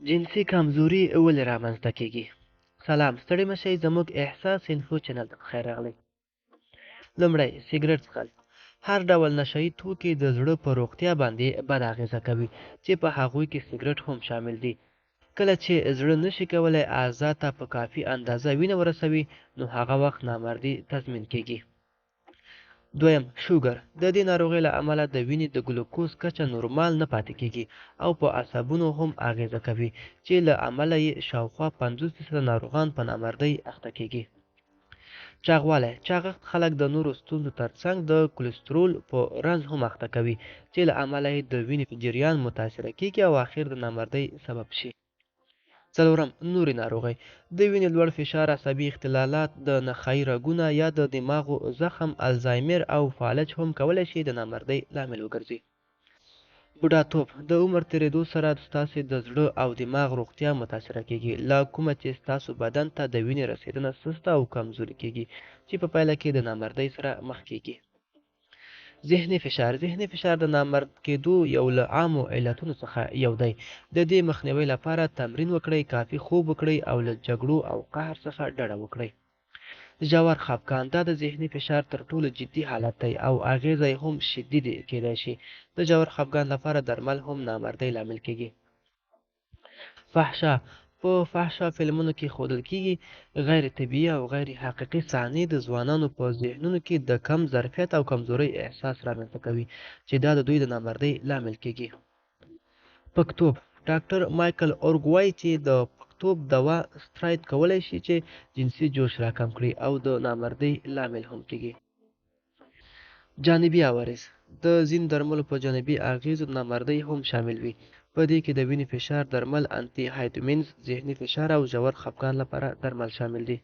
جنسي کمزوري ولې رامنځته کېږي؟ سلام، ستړي مه شئ، زموږ احساس انفو چینل ته پخیر راغلی. لومړی، سګرټ څښل. هر ډول نشه یي توکي د زړه په روغتیا باندې بد اغېزه کوي، چې په هغوی کې سګرټ هم شامل دي. کله چې زړه نشي کولی اعضا ته په کافي اندازه وینه ورسوي، نو هغه وخت نامردي تضمین کېږي. دویم، شوګر. د دې ناروغۍ له امله د وینې د ګلوکوز کچه نورمال نه پاتې کېږي او په عصبونو هم اغېزه کوي، چې له امله یې شاوخوا 50% ناروغان په نامردۍ اخته کېږي. چاغوالی. چاغښت خلک د نورو ستونزو ترڅنګ د کلسترول په رنځ هم اخته کوي، چې له امله یې د وینې جریان متاثره کېږي او اخر د نامردۍ سبب شي. څلورم، نورې ناروغۍ. د وینې لوړ فشار، عصبي اختلالات، د نخاعي رګونو یا د دماغو زخم، الزایمر او فالج هم کولی شي د نامردۍ لامل وګرځي. بوډاتوب. د عمر تېرېدو سره ستاسې د زړه او دماغ روغتیا متاثره کېږي، له کومه چې ستاسو بدن ته د وینې رسېدنه سسته او کمزورې کېږي، چې په پایله کې د نامردۍ سره مخ کېږي. ذهني فشار. ذهني فشار د نامرد کېدو یو له عامو علتونو څخه یو دی. د دې مخنیوي لپاره تمرین وکړئ، کافي خوب وکړئ او له جګړو او قهر څخه ډډه وکړئ. ژور خفګان. دا د ذهني فشار تر ټولو جدي حالت دی او اغېزه یې هم شدید کېدای شي. د ژور خفګان لپاره درمل هم نامردۍ لامل کېږي. فحشا. په فحشا فلمونو کې ښودل کېږي غیر طبیعي او غیر حقیقي صحنې د ځوانانو په ذهنونو کې د کم ظرفیت او کمزورۍ احساس رامنځته کوي، چې دا د دوی د نامردۍ لامل کېږي. پکتوب. ډاکټر مایکل اورګ وایي چې د پکتوب دوا ستراید کولی شي چې جنسي جوش راکم کړي او د نامردۍ لامل هم کېږي. جانبي عوارض. د ځینو درملو په جانبي اغېزو نامردۍ هم شامل وي. په دې کې د وینې فشار درمل، انټي هایسټامینز، ذهني فشار او ژور خفګان لپاره درمل شامل دي.